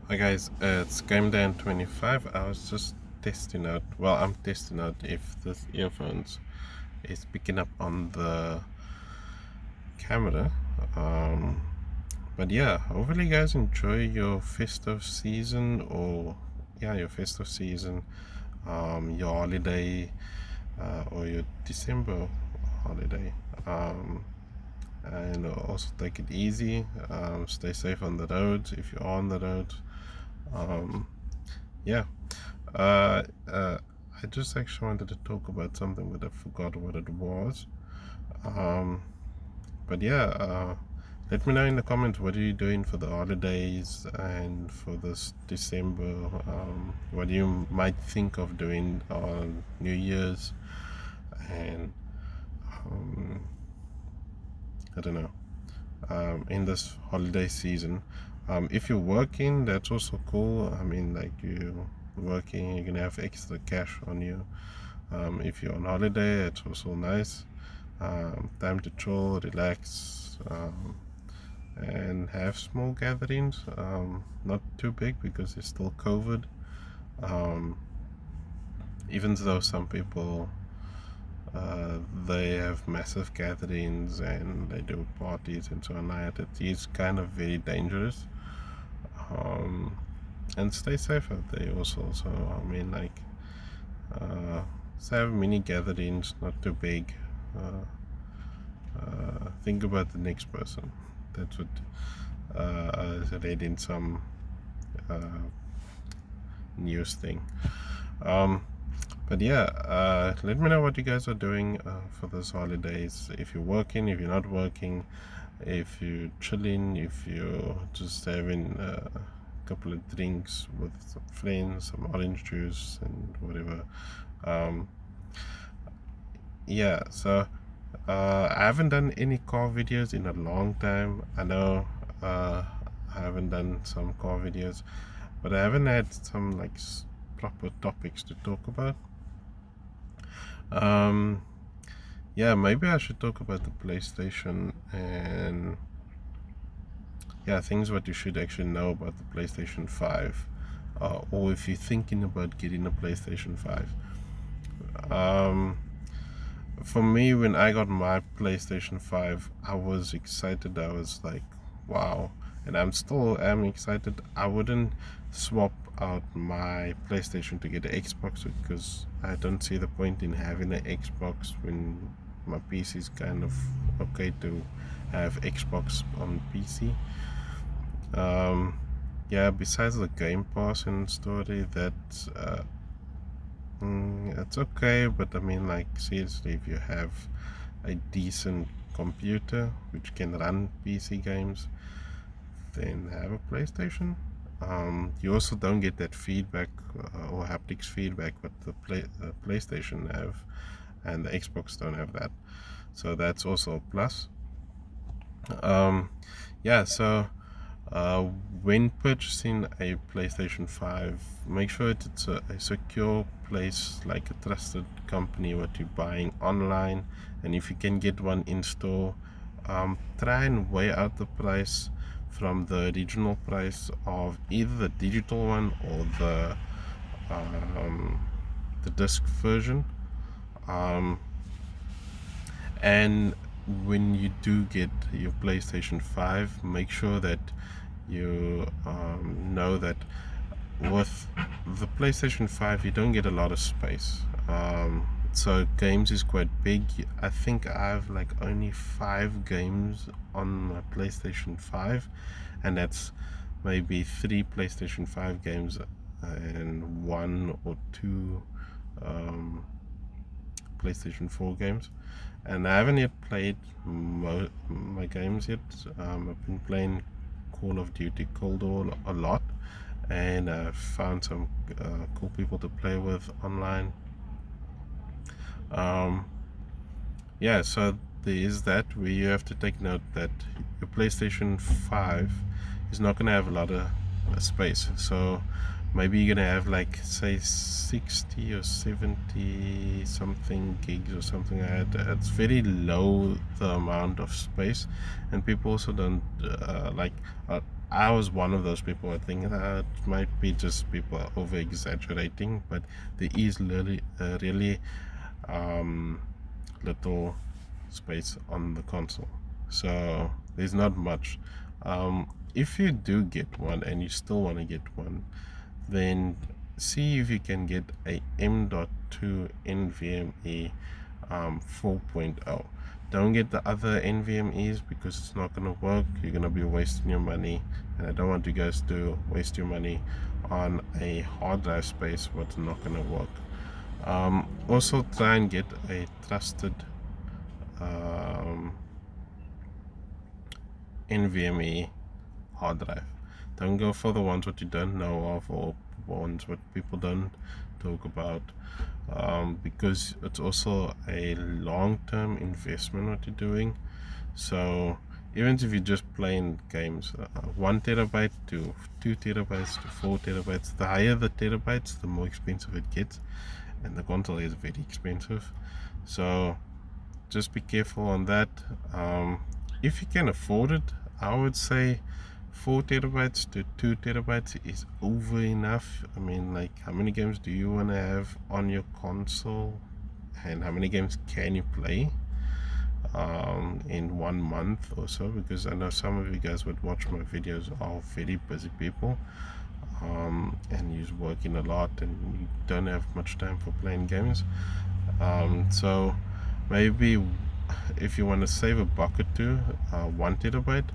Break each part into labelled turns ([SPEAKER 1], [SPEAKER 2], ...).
[SPEAKER 1] Hi guys, it's Game Dan 25. I was just testing out, I'm testing out if this earphones is picking up on the camera. Um, but yeah, hopefully you guys enjoy your festive season your festive season, your holiday, or your December holiday. Um, and also take it easy, stay safe on the roads if you're on the roads. Um, yeah. Uh, uh, I just actually wanted to talk about something, but I forgot what it was. Um, but yeah, let me know in the comments what are you doing for the holidays and for this December. What you might think of doing on New Year's, and um, I don't know. In this holiday season, if you're working, that's also cool. I mean, like you working, you're gonna have extra cash on you. If you're on holiday, it's also nice. Time to chill, relax, and have small gatherings. Not too big because it's still COVID. Um, Even though some people they have massive gatherings and they do parties and so on, it is kind of very dangerous. Um, and stay safe out there also. So I mean, like, let's have mini gatherings, not too big. Uh, think about the next person. That's what I read in some uh, news thing. Um, but yeah, let me know what you guys are doing for those holidays. If you're working, if you're not working, if you're chilling, if you're just having a couple of drinks with some friends, some orange juice and whatever. Um, yeah, so I haven't done any car videos in a long time. I know I haven't done some car videos, but I haven't had some like proper topics to talk about. Um, yeah, maybe I should talk about the PlayStation and things what you should actually know about the PlayStation 5, or if you're thinking about getting a PlayStation 5. Um, for me, when I got my PlayStation 5, I was excited. I was like, wow. And I'm still am excited. I wouldn't swap out my PlayStation to get an Xbox because I don't see the point in having an Xbox when my PC is kind of okay to have Xbox on PC. Yeah, besides the Game Pass and story, it's okay, but I mean, like, seriously, if you have a decent computer which can run PC games, then have a PlayStation. You also don't get that feedback or haptics feedback what the PlayStation have, and the Xbox don't have that. So that's also a plus. Um, yeah, so uh, when purchasing a PlayStation 5, make sure it's a secure place, like a trusted company what you're buying online. And if you can get one in store, try and weigh out the price from the original price of either the digital one or the disc version. Um, and when you do get your PlayStation 5, make sure that you know that with the PlayStation 5 you don't get a lot of space. So games is quite big. I think I have like only 5 games on my PlayStation 5, and that's maybe 3 PlayStation 5 games and 1 or 2 um, PlayStation 4 games. And I haven't yet played my games yet. I've been playing Call of Duty Cold War a lot, and I've found some cool people to play with online. Um, yeah, so there is that where you have to take note that your PlayStation 5 is not going to have a lot of space. So maybe you're going to have like, say, 60 or 70 something gigs or something like that. It's very low, the amount of space, and people also don't like. I was one of those people. I think that it might be just people are over exaggerating, but there is really little space on the console, so there's not much. If you do get one and you still want to get one, then see if you can get a M.2 NVMe 4.0. Don't get the other NVMEs because it's not going to work. You're going to be wasting your money, and I don't want you guys to waste your money on a hard drive space what's not going to work. Also try and get a trusted NVMe hard drive. Don't go for the ones what you don't know of, or ones what people don't talk about, because it's also a long-term investment what you're doing. So even if you're just playing games, 1 terabyte to 2 terabytes to 4 terabytes, the higher the terabytes, the more expensive it gets, and the console is very expensive. So just be careful on that. If you can afford it, I would say 4 terabytes to 2 terabytes is over enough. I mean, like, how many games do you want to have on your console, and how many games can you play in 1 month or so? Because I know some of you guys would watch my videos are very busy people, and you're working a lot and you don't have much time for playing games. So maybe if you want to save a buck or two, 1 terabyte.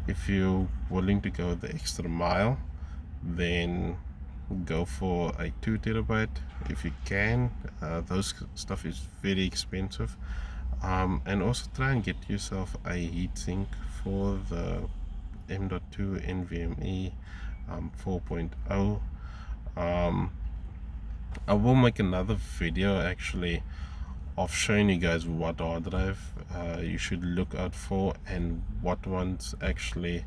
[SPEAKER 1] If you're willing to go the extra mile, then go for a 2 terabyte if you can. Those stuff is very expensive. And also try and get yourself a heatsink for the M.2 NVMe 4.0. I will make another video actually of showing you guys what hard drive you should look out for and what ones actually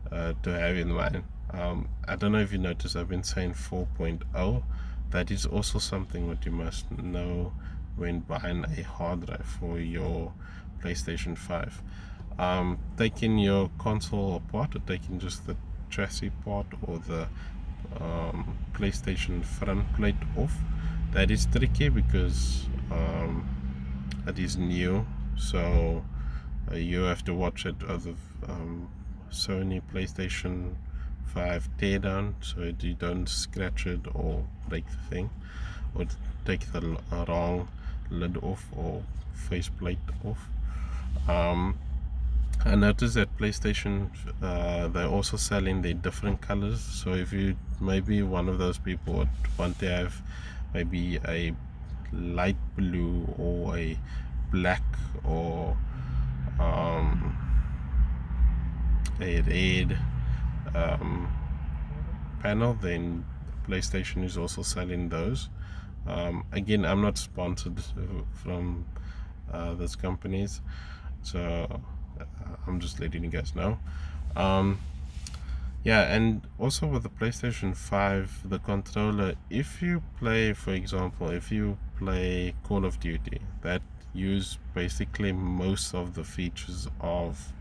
[SPEAKER 1] to have in mind. I don't know if you noticed, I've been saying 4.0. That is also something that you must know when buying a hard drive for your PlayStation 5. Taking your console apart, or taking just the chassis part or the PlayStation front plate off, that is tricky because it is new, so you have to watch it of the Sony PlayStation 5 teardown, so you don't scratch it or break the thing, or take the wrong lid off or faceplate off. I noticed that PlayStation, they're also selling the different colors, so if you maybe one of those people would want to have maybe a light blue or a black or a red panel, then PlayStation is also selling those. Again, I'm not sponsored from those companies, so I'm just letting you guys know. Yeah, and also with the PlayStation 5, the controller, if you play, for example, if you play Call of Duty, that use basically most of the features of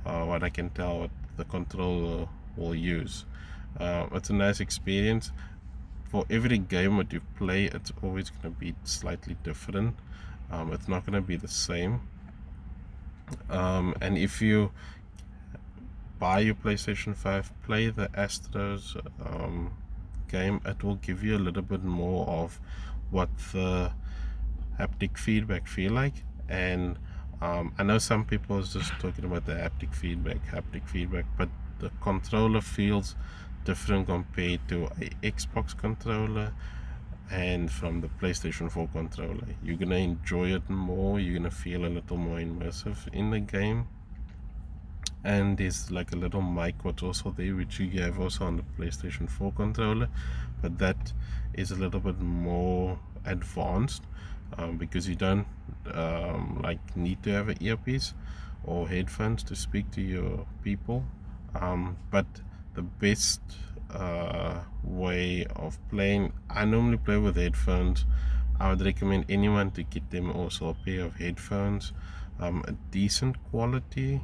[SPEAKER 1] what I can tell what the controller will use. It's a nice experience. For every game that you play, it's always going to be slightly different. It's not going to be the same. And if you buy your PlayStation 5, play the Astros game, it will give you a little bit more of what the haptic feedback feel like. And I know some people is just talking about the haptic feedback, but the controller feels different compared to a Xbox controller and from the PlayStation 4 controller. You're gonna enjoy it more, you're gonna feel a little more immersive in the game. And there's like a little mic what's also there, which you have also on the PlayStation 4 controller, but that is a little bit more advanced, because you don't like need to have an earpiece or headphones to speak to your people. But the best way of playing, I normally play with headphones. I would recommend anyone to get them also a pair of headphones, a decent quality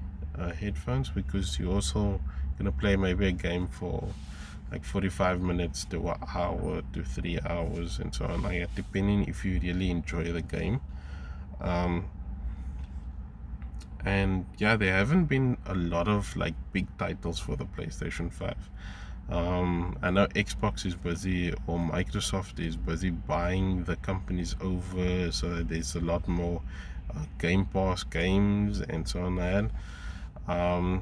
[SPEAKER 1] headphones, because you're also gonna play maybe a game for like 45 minutes to an hour to 3 hours and so on, like that, depending if you really enjoy the game. And yeah, there haven't been a lot of like big titles for the PlayStation 5. I know Xbox is busy, or Microsoft is busy buying the companies over, so there's a lot more Game Pass games and so on.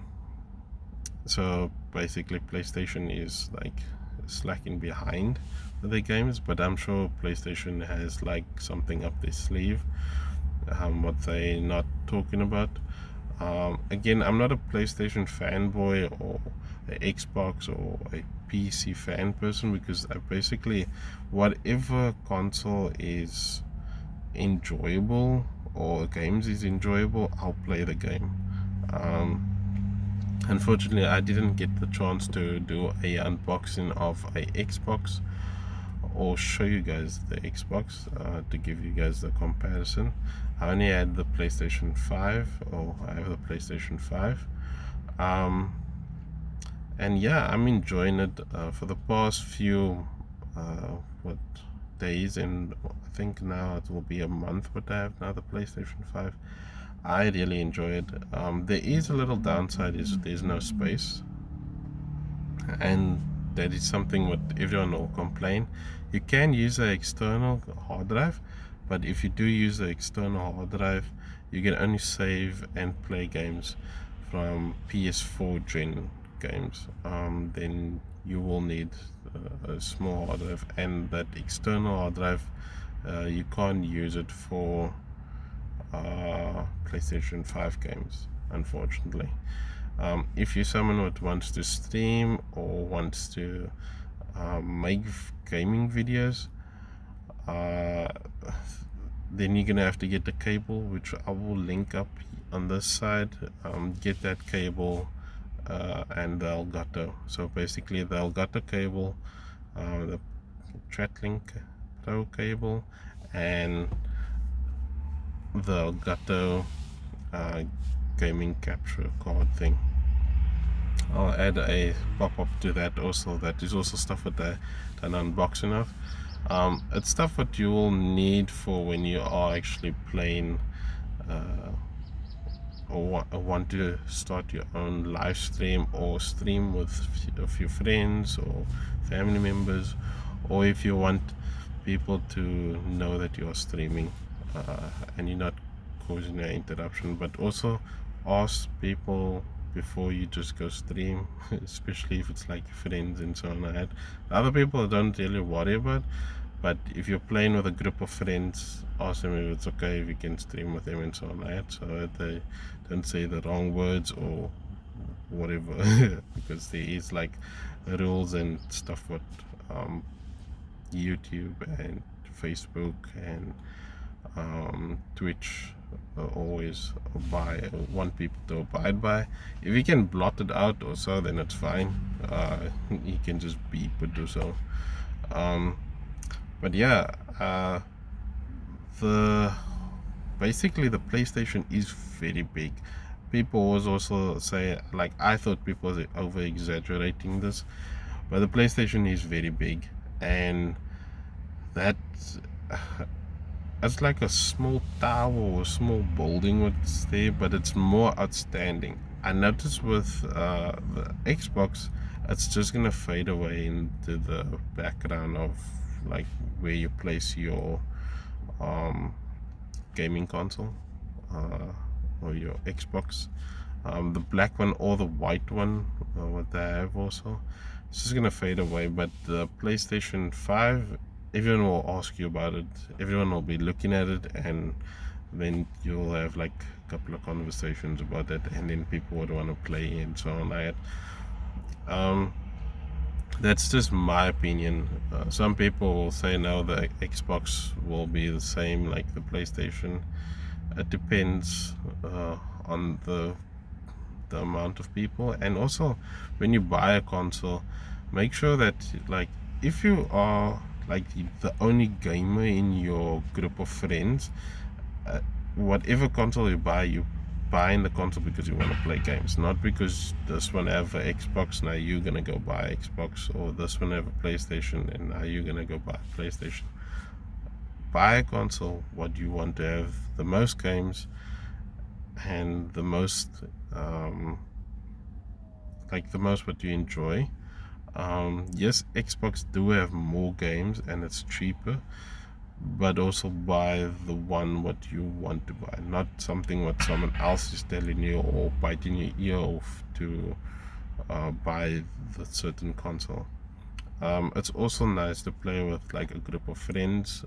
[SPEAKER 1] So basically PlayStation is like slacking behind with the games, but I'm sure PlayStation has like something up their sleeve, what they're not talking about. Again, I'm not a PlayStation fanboy or an Xbox or a PC fan person, because I basically, whatever console is enjoyable or games is enjoyable, I'll play the game. Unfortunately, I didn't get the chance to do a unboxing of a Xbox or show you guys the Xbox, to give you guys the comparison. I only had the PlayStation 5, or I have the PlayStation 5. And yeah, I'm enjoying it. For the past few days, and I think now it will be a month what I have now the PlayStation 5, I really enjoy it. There is a little downside, is there's no space, and that is something what everyone will complain. You can use an external hard drive, but if you do use the external hard drive, you can only save and play games from PS4 gen games. Then you will need a small hard drive, and that external hard drive, you can't use it for PlayStation 5 games, unfortunately. If you're someone who wants to stream or wants to make gaming videos, then you're gonna have to get the cable, which I will link up on this side. Get that cable and the Elgato. So basically the Elgato cable, the Trackpad Pro cable, and the Elgato gaming capture card thing. I'll add a pop-up to that also. That is also stuff that I done unboxing of. It's stuff that you will need for when you are actually playing, or want to start your own live stream, or stream with a few friends or family members, or if you want people to know that you are streaming, and you're not causing an interruption. But also ask people before you just go stream, especially if it's like friends and so on. Other people I don't really worry about, but if you're playing with a group of friends, ask them if it's okay if you can stream with them and so on, so that they don't say the wrong words or whatever. Because there is like rules and stuff what YouTube and Facebook and Twitch always want people to abide by. If you can blot it out or so, then it's fine. You can just beep or do so. But yeah, basically the PlayStation is very big. People always also say, like, I thought people were over exaggerating this, but the PlayStation is very big, and that it's like a small tower or a small building what's there, but it's more outstanding. I noticed with the Xbox, it's just gonna fade away into the background of like where you place your gaming console, or your Xbox. The black one or the white one, what they have also, it's just gonna fade away. But the PlayStation 5, everyone will ask you about it, everyone will be looking at it, and then you'll have like a couple of conversations about it, and then people would want to play and so on. That's just my opinion. Some people will say no, the Xbox will be the same like the PlayStation. It depends on the amount of people, and also when you buy a console, make sure that, like, if you are like the only gamer in your group of friends, whatever console you buy, you buying the console because you want to play games, not because this one have a Xbox, now you're gonna go buy Xbox, or this one have a PlayStation and now you're gonna go buy PlayStation. Buy a console what you want to have the most games and the most the most what you enjoy. Yes, Xbox do have more games and it's cheaper, but also buy the one what you want to buy, not something what someone else is telling you or biting your ear off to buy the certain console. It's also nice to play with like a group of friends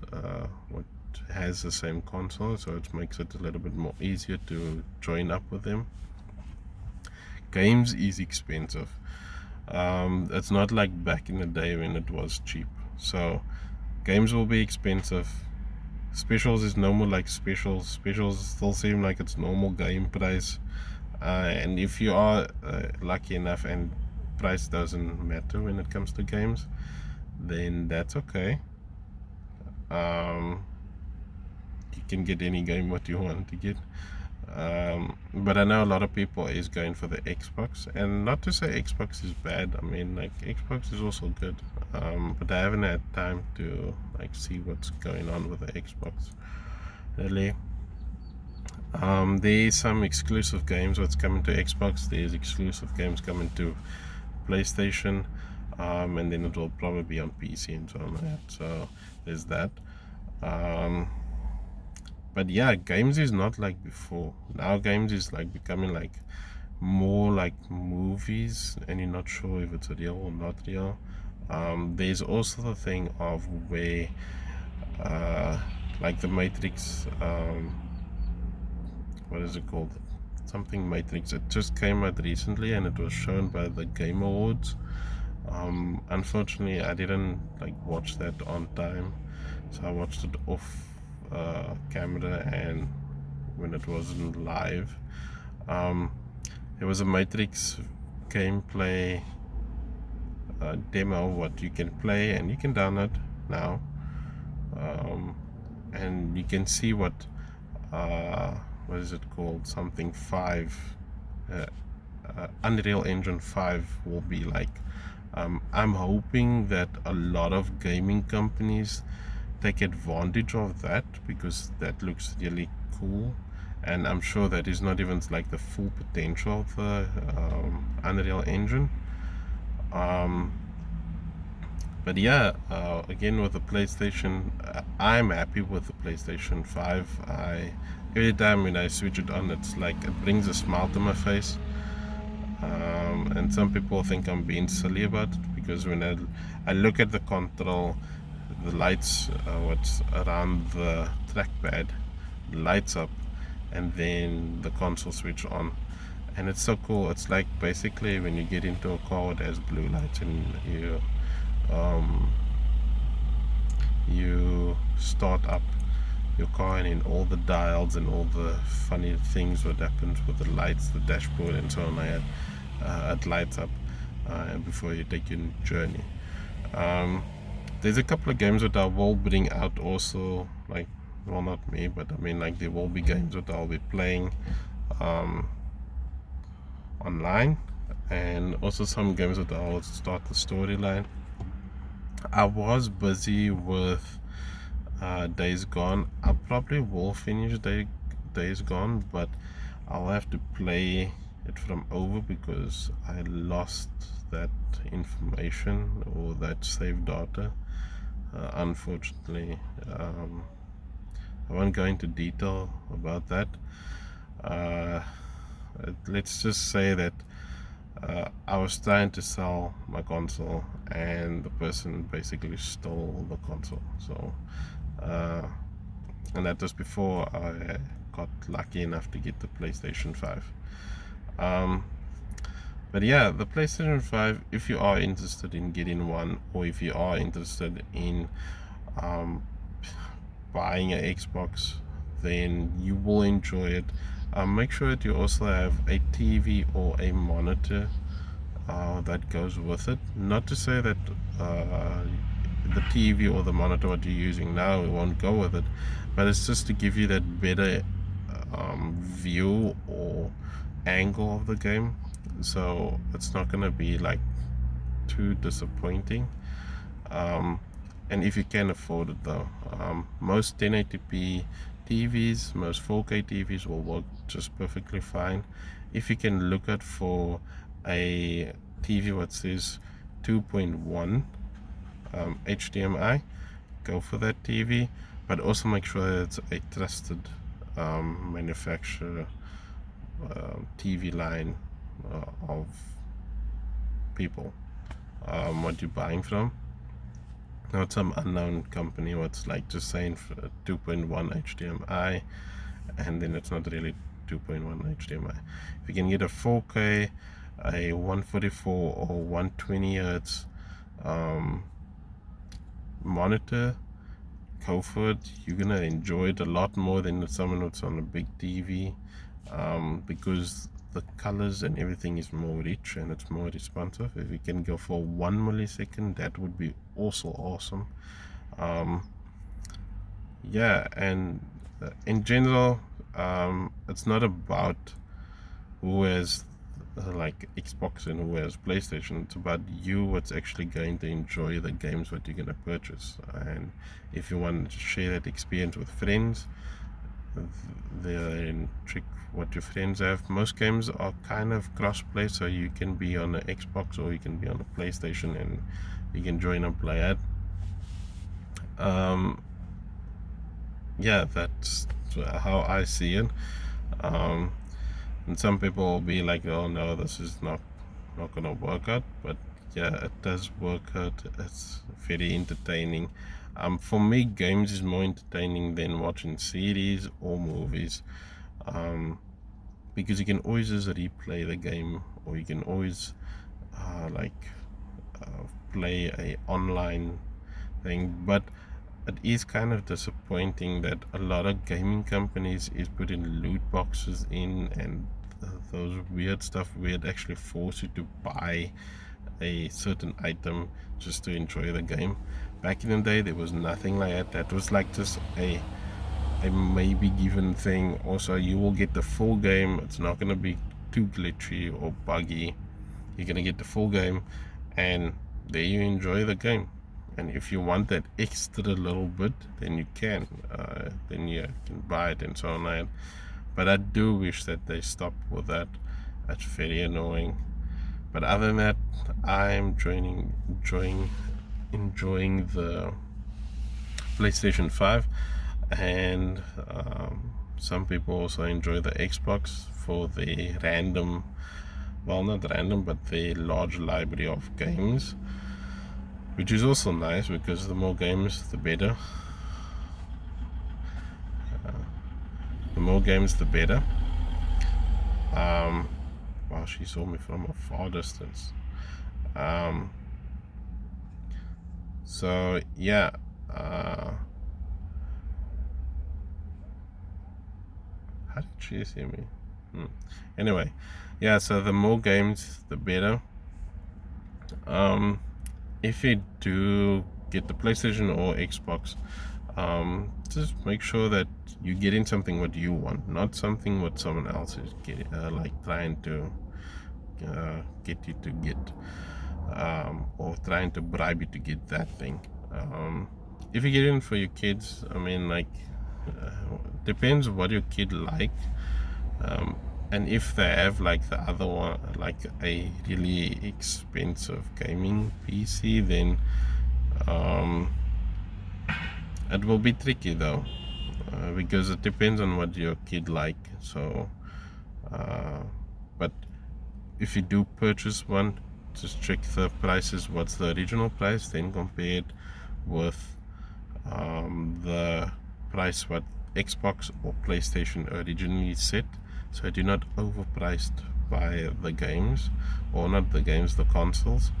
[SPEAKER 1] what has the same console, so it makes it a little bit more easier to join up with them. Games is expensive. It's not like back in the day when it was cheap. So games will be expensive. Specials is no more like specials. Specials still seem like it's normal game price. And if you are lucky enough and price doesn't matter when it comes to games, then that's okay. You can get any game what you want to get. But I know a lot of people is going for the Xbox, and not to say Xbox is bad. I mean, like, Xbox is also good, but I haven't had time to like see what's going on with the Xbox really. There's some exclusive games what's coming to Xbox. There's exclusive games coming to PlayStation, and then it will probably be on PC and so on like that. So there's that. But yeah, games is not like before. Now games is like becoming like more like movies, and you're not sure if it's real or not real. There's also the thing of where like the Matrix, what is it called? Something Matrix. It just came out recently and it was shown by the Game Awards. Unfortunately, I didn't like watch that on time, so I watched it off camera and when it wasn't live. There was a Matrix gameplay demo what you can play and you can download now, and you can see what is it called, something 5, Unreal Engine 5 will be like. I'm hoping that a lot of gaming companies take advantage of that, because that looks really cool, and I'm sure that is not even like the full potential of the Unreal Engine. But yeah, again with the PlayStation, I'm happy with the PlayStation 5. Every time when I switch it on, it's like it brings a smile to my face. And some people think I'm being silly about it, because when I look at the control, the lights what's around the trackpad lights up, and then the console switch on, and it's so cool. It's like basically when you get into a car that has blue lights and you start up your car, and in all the dials and all the funny things what happens with the lights, the dashboard and so on like that, it lights up and before you take your journey. There's a couple of games that I will bring out also, like, well, not me, but I mean, like, there will be games that I'll be playing online, and also some games that I'll start the storyline. I was busy with Days Gone. I probably will finish Days Gone, but I'll have to play it from over because I lost that information or that saved data, unfortunately. I won't go into detail about that. Let's just say that I was trying to sell my console and the person basically stole the console. So and that was before I got lucky enough to get the PlayStation 5. But yeah, the PlayStation 5, if you are interested in getting one, or if you are interested in buying an Xbox, then you will enjoy it. Make sure that you also have a TV or a monitor that goes with it. Not to say that the TV or the monitor what you're using now won't go with it, but it's just to give you that better view or angle of the game, so it's not gonna be like too disappointing. And if you can afford it though, most 1080p TVs, most 4K TVs will work just perfectly fine. If you can look at for a TV what says 2.1 HDMI, go for that TV, but also make sure it's a trusted manufacturer TV line of people what you're buying from, not some unknown company what's like just saying for 2.1 HDMI and then it's not really 2.1 HDMI. If you can get a 4K, a 144 or 120 hertz monitor, go for it. You're gonna enjoy it a lot more than someone who's on a big TV, because the colors and everything is more rich and it's more responsive. If you can go for 1 millisecond, that would be also awesome. Yeah, and in general, it's not about who has like Xbox and who has PlayStation. It's about you what's actually going to enjoy the games what you're going to purchase. And if you want to share that experience with friends, then check what your friends have. Most games are kind of cross-play, so you can be on the Xbox or you can be on the PlayStation and you can join and play it. Yeah, that's how I see it. And some people will be like, oh no, this is not gonna work out, but yeah, it does work out. It's very entertaining. For me, games is more entertaining than watching series or movies, because you can always just replay the game, or you can always play a online thing. But it is kind of disappointing that a lot of gaming companies is putting loot boxes in and those weird stuff where it actually force you to buy a certain item just to enjoy the game. Back in the day, there was nothing like that. That was like just a maybe given thing. Also, you will get the full game. It's not going to be too glitchy or buggy. You're going to get the full game, and there you enjoy the game. And if you want that extra little bit, then you can. Then you can buy it and so on. But I do wish that they stop with that. That's very annoying. But other than that, I'm enjoying the PlayStation 5, and some people also enjoy the Xbox for the random, well, not random, but the large library of games, which is also nice because the more games, the better. The more games, the better. Wow, she saw me from a far distance. So yeah, how did she see me? Anyway, yeah, so the more games, the better. If you do get the PlayStation or Xbox, just make sure that you're getting something what you want, not something what someone else is getting, trying to get you to get, or trying to bribe you to get that thing. If you get it for your kids, I mean, depends what your kid like, and if they have like the other one, like a really expensive gaming PC, then it will be tricky though, because it depends on what your kid like. So but if you do purchase one, just check the prices, what's the original price, then compare it with the price what Xbox or PlayStation originally set, so do not overpriced by the games, or not the games, the consoles,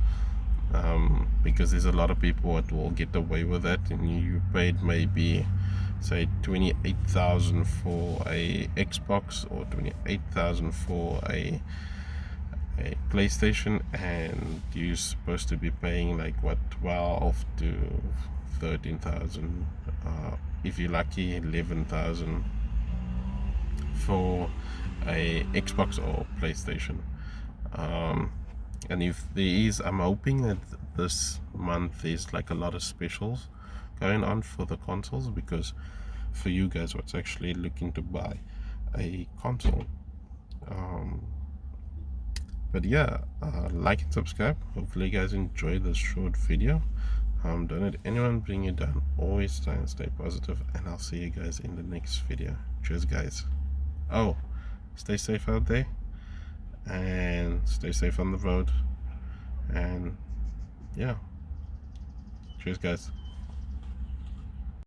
[SPEAKER 1] because there's a lot of people that will get away with that, and you paid maybe say 28,000 for a Xbox or 28,000 for a PlayStation, and you're supposed to be paying like what, 12 to 13,000, if you're lucky 11,000 for a Xbox or PlayStation. And if there is, I'm hoping that this month there's like a lot of specials going on for the consoles, because for you guys what's actually looking to buy a console. But yeah, like and subscribe. Hopefully you guys enjoy this short video. Don't let anyone bring you down. Always try and stay positive, and I'll see you guys in the next video. Cheers, guys. Oh, stay safe out there, and stay safe on the road, and yeah, cheers, guys.